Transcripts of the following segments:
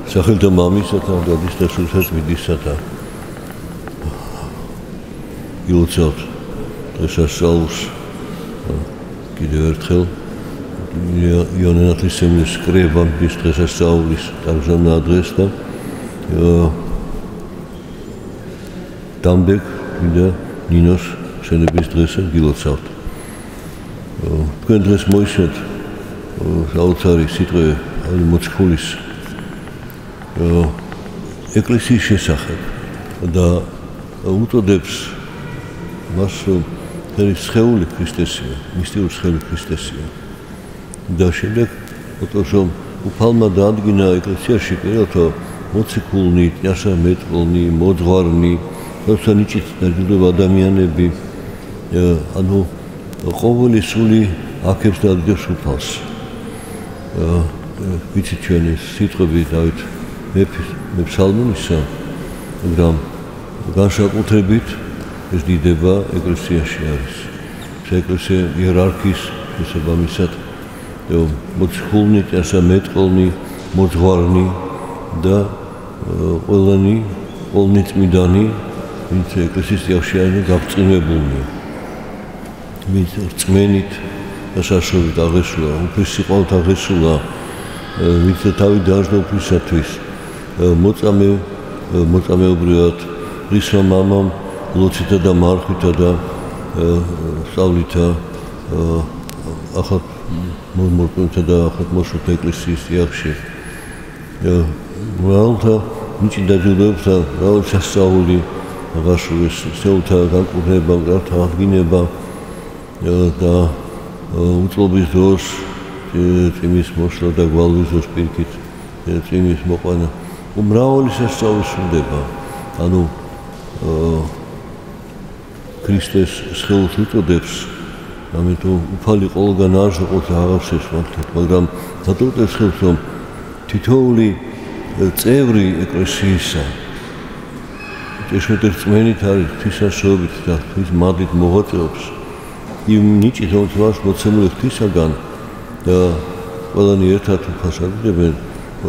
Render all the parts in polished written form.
სახელთა მამისა და დადის და სულსაც მიდისა და ილოცავთ დღესასწაულს კიდევ ერთხელ იონე ნათლისმცემლის კრებამდის დღესასწაულის დაგზავნა დღეს და დამბექ მინდა ნინოს შენების დღესა გილოცავთ. თქვენ დღეს მოისმენთ საოცარი სიტყვა მოციქულის ეკლესიის შესახებ და უწოდებს მას სხეული ქრისტესია, მისტიური სხეული ქრისტესია. და შემდეგ რომ უფალმა დაადგინა ეკლესიაში პირველად მოციქულნი, ჭასამეტყლნი, მოძღვარნი, თორსა ნიჭით დაჯილდოება ადამიანები, ანუ ყოველი სული აქებს და ადგებს უფალს. ვიცით ჩვენი სიტყვები დავით მეფსალმონისა, მაგრამ განსაკუთრებით ეს დიდება ეკლესიაში არის. ეკლესია იერარქიის შესაბამისად მოციქულნი, ჭასამეტყლნი, მოძღვარნი და ყველანი წმინდანი, ვინც ეკლესიის წიაღში არიან გაბწყინებულნი. ვინც რწმენით და საშრობით აღესულა, უფლის სიყვარულით აღესულა, ვინც თავი დაარსდა უფლისათვის, მოწამეობრივად რისმა მამამ ლოცითა და მარხვითა და სწავლითა ახალ მორწმუნეთა და ახალმოშორთა ეკლესიის წიაღში. მრავალთა ნიჭი დაჯილდოებს და მრავალი სასწაული აღასრულეს, სეულთა განკურნება, მკვლელთა აღდგინება და უწყლობის დროს წვიმის მოსვლა და გვალვის დროს პირქით წვიმის მოყვანა. მრავალი სასწაული სრულდება. ანუ ქრისტეს სხეულს უწოდებს, ამიტომ უფალი ყველგან არ შეყოთ აღავსეს მართლად, მაგრამ დაწყვეტს ხელს რომ თითოეული წევრი ეკლესიისა ჭეშმარიტ რწმენით არის ღვთისაშოობით და ღვთის მადლით მოღვაწეობს იმ ნიჭით, რომელიც მას მოცემული ღვთისაგან და ყველანი ერთად უფალს აგდებენ,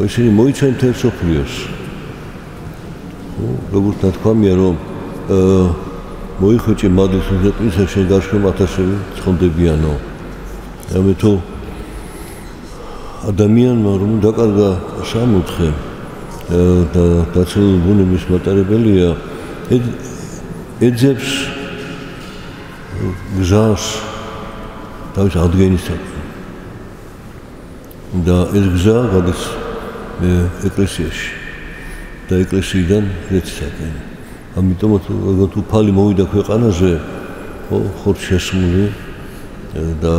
ისინი მოიცავენ მთელ მსოფლიოს. როგორც ნათქვამია, რომ მოიხვეჭე მადლის უზრდისა შენ გაშრომ ათასები ცხონდებიანო. ამიტომ ადამიანმა რომ დაკარგა სამოთხე და დაცული ბუნების მატარებელია, ეძებს გზას თავის ადგენისაკენ. და ეს გზა გადის ეკლესიაში და ეკლესიიდან ღირსისაკენ. ამიტომ როგორც უფალი მოვიდა ქვეყანაზე, ხორცს შესმული და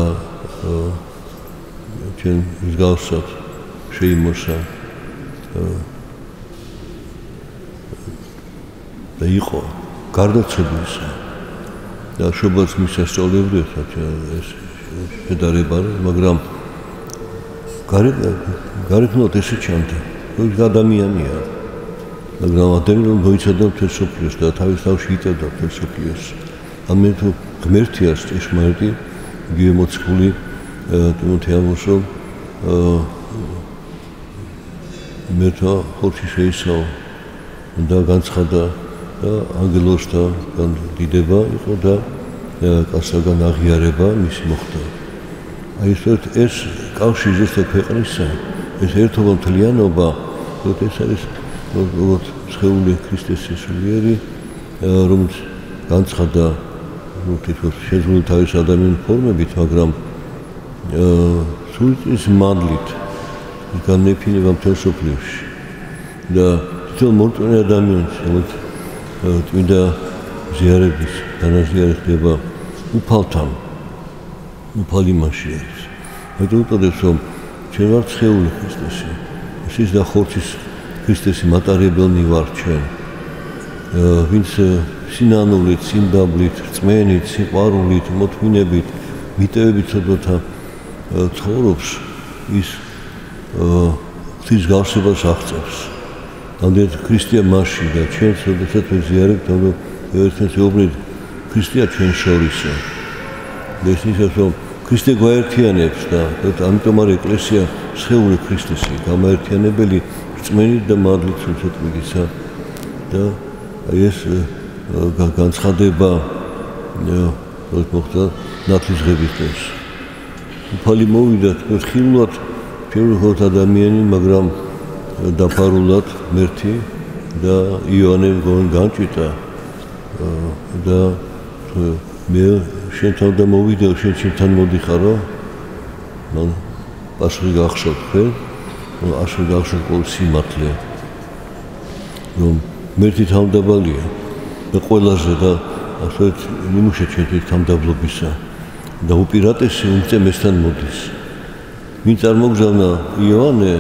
ჩვენ მსგავსად შეიმოსა და იყო გარდაცვლილისა და შობაც მის სასწაულებრივად ეს შედარება, მაგრამ გარეგნულად ესე ჩანდა, ის ადამიანია. მაგრამ ადამიანი მოიცავდა მთელ მსოფლიოს და თავის თავში იწევდა მთელ მსოფლიოს. ამიტომ ღმერთიას ჭეშმარიტი იგივე მოციქული ტიმოთე ამოსო მერთა ხორცი შეისაო და განცხადა და ანგელოსთა დიდება იყო და კაცსაგან აღიარება მისი მოხდა. აი ეს კავშირი ეს ქვეყნისა, ეს ერთობა მთლიანობა, ეს არის როგორც სხეული ქრისტეს სულიერი, რომელიც განცხადა თითქოს შეზღუდული თავის ადამიანის ფორმებით, მაგრამ სულიწმის მადლით განეფინება მთელ მსოფლიოში. და თითოეულ მორწმუნე ადამიანს, რომელიც წმინდა ზიარების დანაზიარი ხდება უფალთან, უფალი მასში არის. ამიტომ უწოდებს, რომ ჩვენ ვართ სხეული ქრისტესი, εσείς და ხორცის ქრისტესი მატარებელნი ვართ ჩვენ, ვინც სინანულით, სიმდაბლით, რწმენით, სიყვარულით, მოთმინებით, მიტევებით ცოდვათა ცხოვრობს, ის ღვთის გავსებას აღწევს. ამდენად ქრისტეა მასში და ჩვენ როდესაც ვეზიარებთ, ანუ ერთმანეთს ეუბნებით, ქრისტეა ჩვენ შორისო. ეს ნიშნავს, რომ ქრისტე გვაერთიანებს და ამიტომ არის ეკლესია სხეული ქრისტესი, გამაერთიანებელი რწმენით და მადლით სულთმოგისა და ეს განცხადება მოხდა ნათლისღების დღეს. უფალი მოვიდა ხილულად პირველ ადამიანი, მაგრამ დაფარულად მერთი და იოანე განჭიტა და მე შენთან და მოვიდა შენთან მოდიხარო მან პასუხი გახსოვთ თქვენ ასე გახსოვთ ყოველ სიმართლე რომ მერთი თავმდაბალია და ყველაზე და ასეთ ნიმუშა ჩემთვის თავმდაბლობისა და უპირატესი უმწემესთან მოდის. ვინ წარმოგზავნა იოანე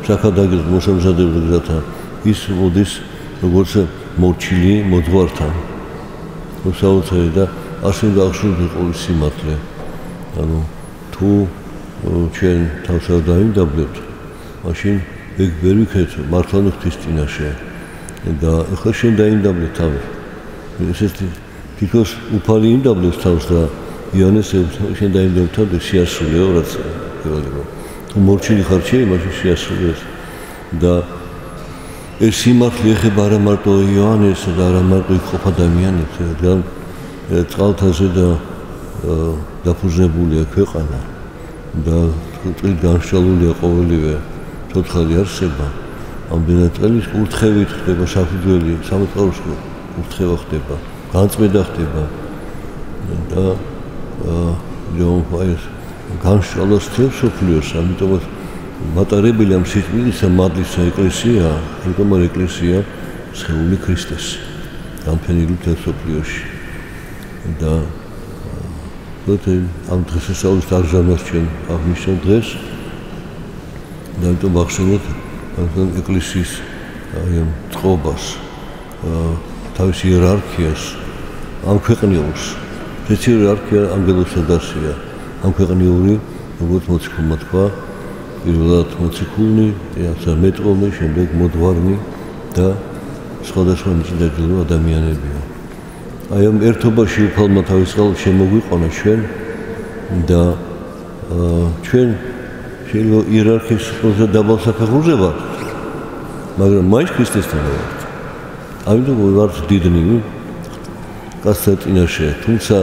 საკადაგის მოსამზადებლად გზათა ის მოდის როგორც მორჩილი მოძღვართან. მოსაუცარი და ასე გახსოვთ ყოველ სიმართლე. ანუ თუ ჩვენ თავს არ დაიმდაბლებთ, მაშინ ეგ ვერ ვიქნეთ მართლანა ღვთის წინაშე და ახლა შენ დაიმდაბლე თავი. ესეთი თითქოს უფალი იმდაბლებს თავს და იონეს შენ დაიმდაბლე თავი და შეასრულეო რაც ევალებო. თუ მორჩილი ხარ შენ, მაშინ შეასრულეს და ეს სიმართლე ეხება არა მარტო იონეს და არა მარტო იქ ადამიანებს, რადგან წყალთაზე და დაფუძნებულია ქვეყანა და წილ განშალულია ყოველივე ცოცხალი არსება. ამდენად წლის კურთხევით ხდება საფუძველი, სამწაულს კურთხევა ხდება, განწმენდა ხდება და ეს განშალოს თელ სოფლიოს, ამიტომაც მატარებელი ამ სიტყვისა მადლისა ეკლესია, იმიტომ რომ ეკლესია სხეული ქრისტესი, გამფენილი თელ სოფლიოში და ამ დღესასწაულის დარჟანას ჩვენ აღნიშნავთ დღეს და ამიტომ ვახსენოთ ეკლესიის ამ წყობას, თავის იერარქიას, ამ ქვეყნიურს. ეს იერარქია ანგელოსა დასია. ამ ქვეყნიური, როგორც მოციქულმა თქვა, პირველად მოციქულნი, ასე მეტყოლნი, შემდეგ მოძღვარნი და სხვადასხვა მჭიდაჯილო ადამიანებია. აი ამ ერთობაში უფალმა თავის წყალს შემოგვიყვანა ჩვენ და ჩვენ შეიძლება იერარქიის ყველაზე დაბალ საფეხურზე ვართ, მაგრამ მაინც ქრისტესთან ვართ. ამიტომ ვართ დიდნი კაცთა წინაშე, თუმცა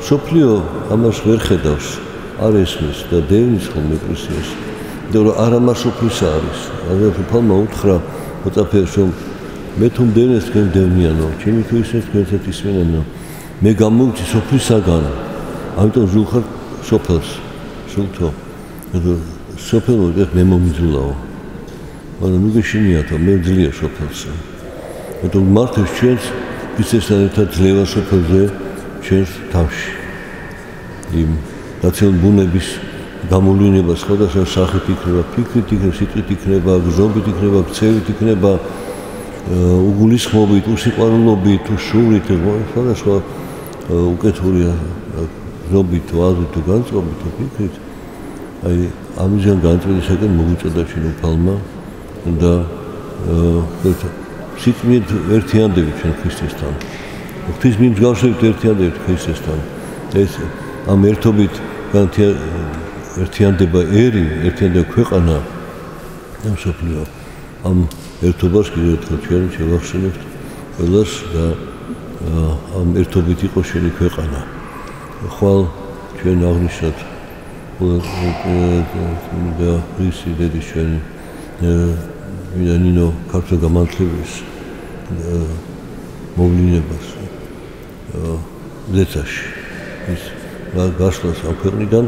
სოფლიო ამას ვერ ხედავს, არ ესმის და დევნის ხოლმე ეკლესიას. იმიტომ რომ არ ამას სოფლისა არის. ამიტომ უფალმა უთხრა მოწაფეებს რომ მე თუ მდევნეს თქვენ დევნიანო, ჩემი თუ ისინი თქვენსაც ისმენანო, მე გამოვიცი სოფლისაგან, ამიტომ ზულხარ სოფელს, სულთო. სოფელო მე მომიძულაო, მაგრამ მიგეშინიათო, მე ძლია სოფელსა. ამიტომ მართლაც ჩვენს ქრისტესთან ერთად ძლევა სოფელზე ჩვენს თავში. იმ ნაციონალური ბუნების გამოვლენა სხვადასხვა სახით იქნება, ფიქრით იქნება, სიტყვით იქნება, გზობით იქნება, ქცევით იქნება, უგულისხმობით, უსიყვარულობით, თუ სულით, სხვადასხვა უკეთურია გზობით, ვაზით თუ განწყობით, თუ ფიქრით. აი ამისგან განწყობისაკენ მოგვიწოდა ჩვენ უფალმა და სიტყვით ერთიანდებით ჩვენ ქრისტესთან. ღვთის მიმსგავსებით ერთიანდებით ქრისტესთან. ეს ამ ერთობით ერთიანდება ერი, ერთიანდება ქვეყანა და მსოფლიო. ამ ერთობას კიდევ ერთხელ ჩვენ შევახსენებთ ყველას და ამ ერთობით იყოს შენი ქვეყანა. ხვალ ჩვენ აღნიშნოთ და ისი დედის ჩვენი ნინო ქართულ გამართლების მოვლენებას ზეცაში ის გასვლას ამ ქვეყნიდან,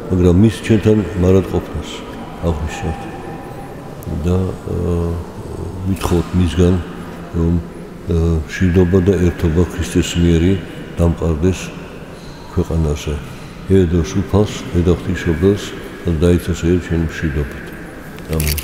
მაგრამ მის ჩვენთან მარადყოფნას აღნიშნოთ და ვითხოვთ მისგან რომ მშვიდობა და ერთობა ქრისტეს მიერი დამყარდეს ქვეყანაზე. ედოს უფალს, ედო ღვთისმშობელს და დაიცოს ჩვენი მშვიდობით. ამინ.